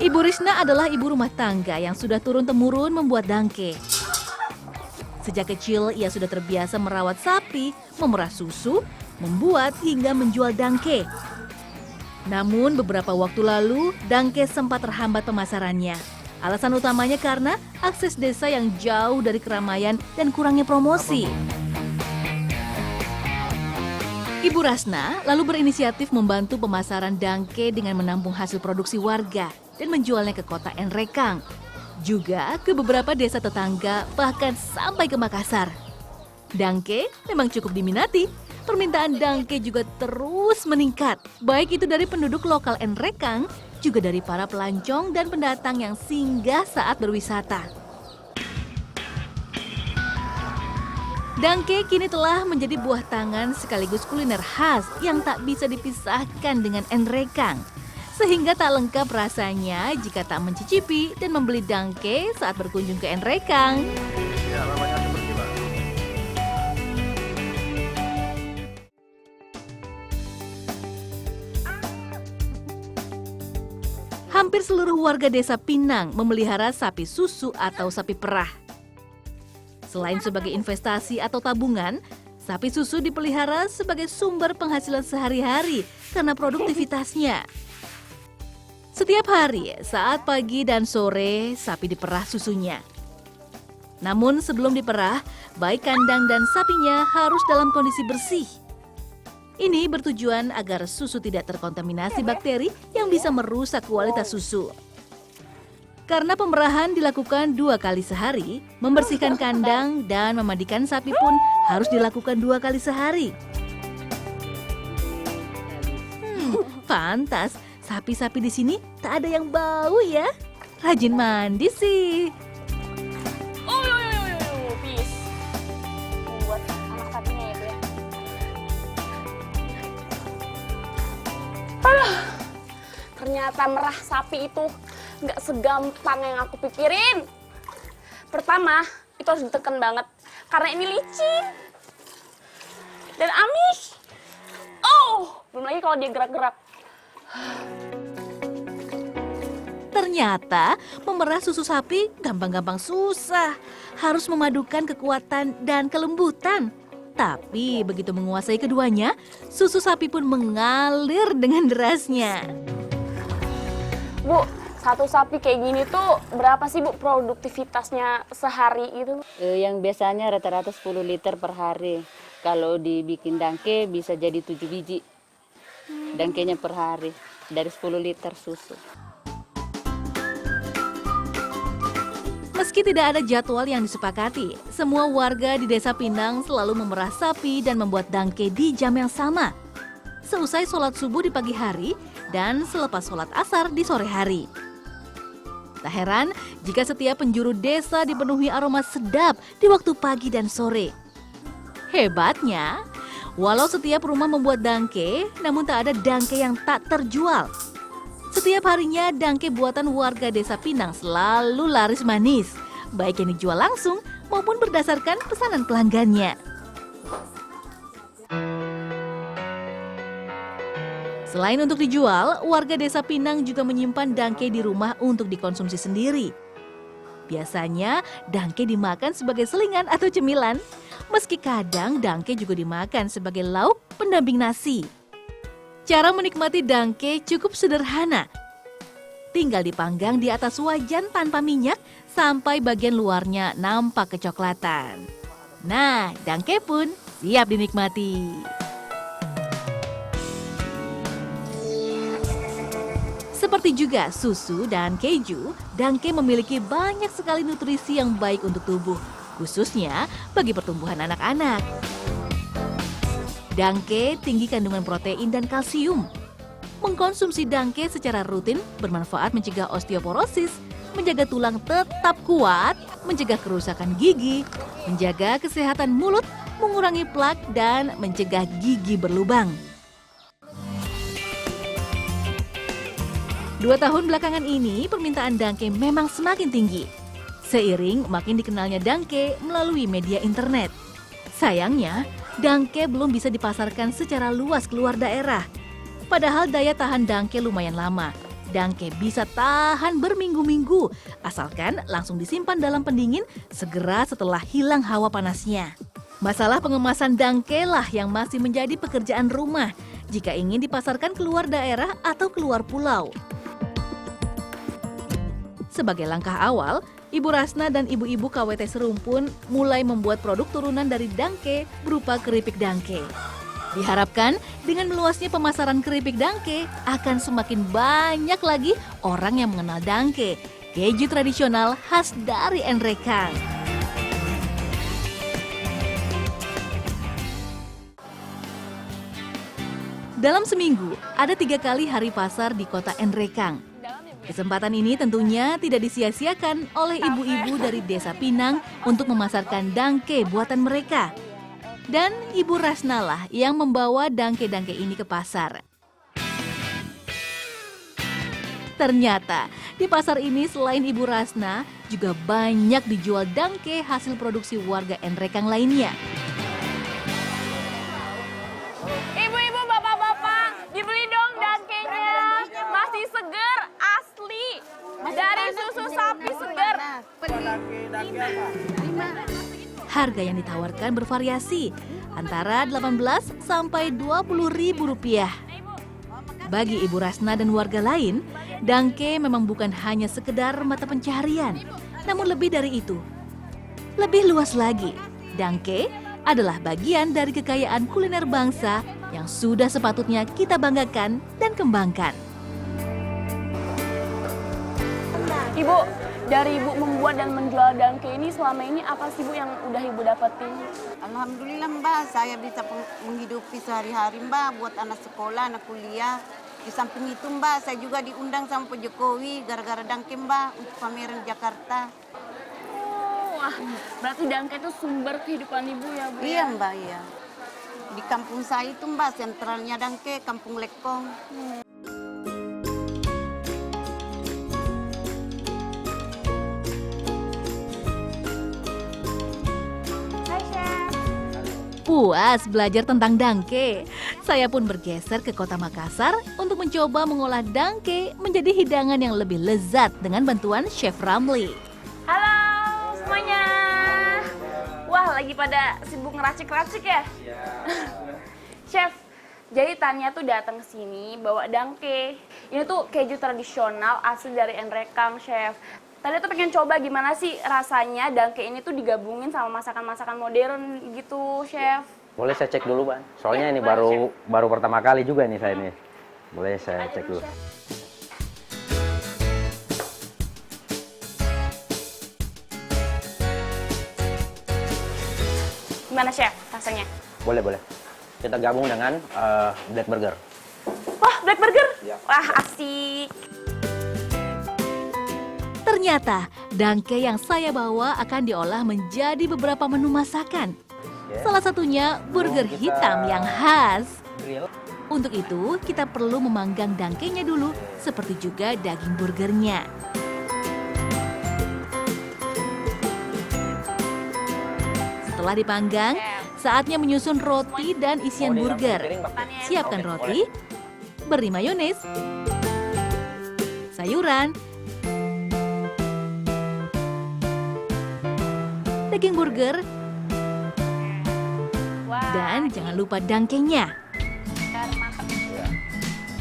Ibu Risna adalah ibu rumah tangga yang sudah turun-temurun membuat dangke. Sejak kecil, ia sudah terbiasa merawat sapi, memerah susu, membuat hingga menjual dangke. Namun beberapa waktu lalu, dangke sempat terhambat pemasarannya. Alasan utamanya karena akses desa yang jauh dari keramaian dan kurangnya promosi. Ibu Rasna lalu berinisiatif membantu pemasaran dangke dengan menampung hasil produksi warga dan menjualnya ke kota Nrekang. Juga ke beberapa desa tetangga, bahkan sampai ke Makassar. Dangke memang cukup diminati. Permintaan dangke juga terus meningkat. Baik itu dari penduduk lokal Nrekang, juga dari para pelancong dan pendatang yang singgah saat berwisata. Dangke kini telah menjadi buah tangan sekaligus kuliner khas yang tak bisa dipisahkan dengan Nrekang. Sehingga tak lengkap rasanya jika tak mencicipi dan membeli dangke saat berkunjung ke Nrekang. Ya, namanya seperti Pak. Hampir seluruh warga desa Pinang memelihara sapi susu atau sapi perah. Selain sebagai investasi atau tabungan, sapi susu dipelihara sebagai sumber penghasilan sehari-hari karena produktivitasnya. Setiap hari, saat pagi dan sore, sapi diperah susunya. Namun sebelum diperah, baik kandang dan sapinya harus dalam kondisi bersih. Ini bertujuan agar susu tidak terkontaminasi bakteri yang bisa merusak kualitas susu. Karena pemerahan dilakukan 2 kali sehari, membersihkan kandang dan memandikan sapi pun harus dilakukan 2 kali sehari. Pantas. Sapi-sapi di sini tak ada yang bau ya. Rajin mandi sih. Bis. Buat anak sapinya ya, Bu ya. Ternyata merah sapi itu nggak segampang yang aku pikirin. Pertama, itu harus ditekan banget karena ini licin dan amis. Oh, belum lagi kalau dia gerak-gerak. Ternyata memerah susu sapi gampang-gampang susah. Harus memadukan kekuatan dan kelembutan. Tapi begitu menguasai keduanya, susu sapi pun mengalir dengan derasnya. Bu, satu sapi kayak gini tuh berapa sih Bu produktivitasnya sehari itu? Yang biasanya rata-rata 10 liter per hari. Kalau dibikin dangke bisa jadi 7 biji. Dangkenya per hari dari 10 liter susu. Meski tidak ada jadwal yang disepakati, semua warga di Desa Pinang selalu memerah sapi dan membuat dangke di jam yang sama. Seusai sholat subuh di pagi hari dan selepas sholat asar di sore hari. Tak heran jika setiap penjuru desa dipenuhi aroma sedap di waktu pagi dan sore. Hebatnya, walau setiap rumah membuat dangke, namun tak ada dangke yang tak terjual. Setiap harinya dangke buatan warga Desa Pinang selalu laris manis, baik yang dijual langsung maupun berdasarkan pesanan pelanggannya. Selain untuk dijual, warga Desa Pinang juga menyimpan dangke di rumah untuk dikonsumsi sendiri. Biasanya dangke dimakan sebagai selingan atau cemilan, meski kadang dangke juga dimakan sebagai lauk pendamping nasi. Cara menikmati dangke cukup sederhana. Tinggal dipanggang di atas wajan tanpa minyak sampai bagian luarnya nampak kecoklatan. Nah, dangke pun siap dinikmati. Seperti juga susu dan keju, dangke memiliki banyak sekali nutrisi yang baik untuk tubuh, khususnya bagi pertumbuhan anak-anak. Dangke tinggi kandungan protein dan kalsium. Mengkonsumsi dangke secara rutin bermanfaat mencegah osteoporosis, menjaga tulang tetap kuat, mencegah kerusakan gigi, menjaga kesehatan mulut, mengurangi plak, dan mencegah gigi berlubang. 2 tahun belakangan ini, permintaan dangke memang semakin tinggi. Seiring makin dikenalnya dangke melalui media internet. Sayangnya, dangke belum bisa dipasarkan secara luas keluar daerah. Padahal daya tahan dangke lumayan lama dangke bisa tahan berminggu-minggu, asalkan langsung disimpan dalam pendingin segera setelah hilang hawa panasnya. Masalah pengemasan dangke lah yang masih menjadi pekerjaan rumah jika ingin dipasarkan keluar daerah atau keluar pulau. Sebagai langkah awal, Ibu Rasna dan ibu-ibu KWT Serumpun mulai membuat produk turunan dari dangke berupa keripik dangke. Diharapkan dengan meluasnya pemasaran keripik dangke akan semakin banyak lagi orang yang mengenal dangke, keju tradisional khas dari Enrekang. Dalam seminggu, ada 3 kali hari pasar di kota Enrekang. Kesempatan ini tentunya tidak disia-siakan oleh ibu-ibu dari Desa Pinang untuk memasarkan dangke buatan mereka. Dan Ibu Rasna lah yang membawa dangke-dangke ini ke pasar. Ternyata di pasar ini selain Ibu Rasna juga banyak dijual dangke hasil produksi warga Enrekang lainnya. Ibu-ibu, bapak-bapak, dibeli dong dangkenya. Masih seger, asli. Dari susu sapi seger. Harga yang ditawarkan bervariasi antara 18 sampai 20 ribu rupiah. Bagi Ibu Rasna dan warga lain, dangke memang bukan hanya sekedar mata pencaharian, namun lebih dari itu. Lebih luas lagi, dangke adalah bagian dari kekayaan kuliner bangsa yang sudah sepatutnya kita banggakan dan kembangkan. Ibu, dari Ibu membuat dan menjual dangke ini selama ini apa sih Bu yang udah Ibu dapetin? Alhamdulillah Mbak, saya bisa menghidupi sehari-hari Mbak buat anak sekolah, anak kuliah. Di samping itu Mbak, saya juga diundang sama Pak Jokowi gara-gara dangke Mbak untuk pameran Jakarta. Oh, wah, berarti dangke itu sumber kehidupan Ibu ya Bu? Iya Mbak, iya. Di kampung saya itu Mbak, sentralnya dangke, Kampung Lekong. Puas belajar tentang dangke, saya pun bergeser ke kota Makassar untuk mencoba mengolah dangke menjadi hidangan yang lebih lezat dengan bantuan Chef Ramli. Halo semuanya. Wah, lagi pada sibuk ngeracik-racik ya? Chef, jadi Tania tuh datang ke sini bawa dangke. Ini tuh keju tradisional asli dari Enrekang, Chef. Tadi tuh pengen coba gimana sih rasanya dangke ini tuh digabungin sama masakan-masakan modern gitu, Chef. Boleh saya cek dulu, Bang. Soalnya ini baru pertama kali juga nih saya nih. Boleh saya cek dulu. Gimana, Chef, rasanya? Boleh, boleh. Kita gabung dengan Black Burger. Wah, Black Burger? Wah, asik. Ternyata dangke yang saya bawa akan diolah menjadi beberapa menu masakan. Salah satunya burger hitam yang khas. Untuk itu kita perlu memanggang dangkenya dulu, seperti juga daging burgernya. Setelah dipanggang, saatnya menyusun roti dan isian burger. Siapkan roti, beri mayones, sayuran, daging burger, dan jangan lupa dangkenya.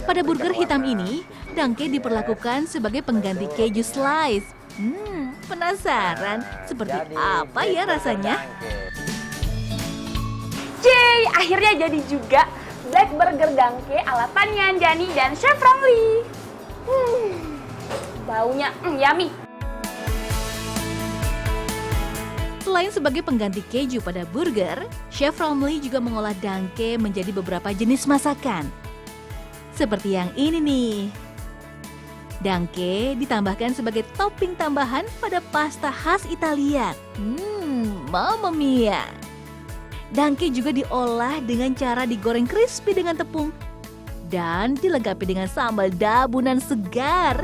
Pada burger hitam ini, dangke diperlakukan sebagai pengganti keju slice. Penasaran seperti apa ya rasanya? Yeay, akhirnya jadi juga Black Burger dangke ala Tania Anjani dan Chef Ramli. Baunya yummy. Selain sebagai pengganti keju pada burger, Chef Ramli juga mengolah dangke menjadi beberapa jenis masakan. Seperti yang ini nih. Dangke ditambahkan sebagai topping tambahan pada pasta khas Italia. Mamma mia. Dangke juga diolah dengan cara digoreng crispy dengan tepung dan dilengkapi dengan sambal dabunan segar.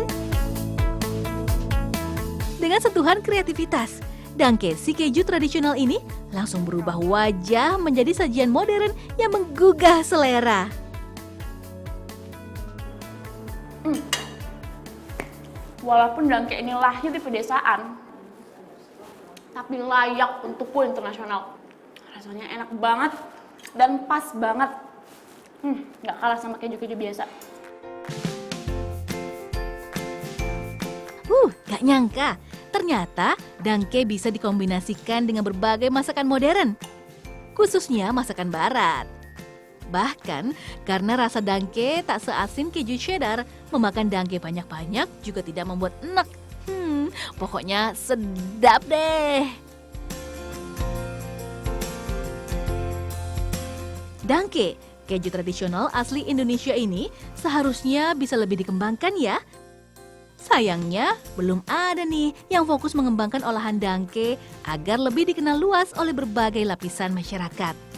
Dengan sentuhan kreativitas, dangke si keju tradisional ini langsung berubah wajah menjadi sajian modern yang menggugah selera. Walaupun dangke ini lahir di pedesaan, tapi layak untuk go internasional. Rasanya enak banget dan pas banget. Nggak kalah sama keju-keju biasa. Gak nyangka, ternyata dangke bisa dikombinasikan dengan berbagai masakan modern, khususnya masakan barat. Bahkan, karena rasa dangke tak seasin keju cheddar, memakan dangke banyak-banyak juga tidak membuat enek. Pokoknya sedap deh. Dangke, keju tradisional asli Indonesia ini seharusnya bisa lebih dikembangkan ya. Sayangnya, belum ada nih yang fokus mengembangkan olahan dangke agar lebih dikenal luas oleh berbagai lapisan masyarakat.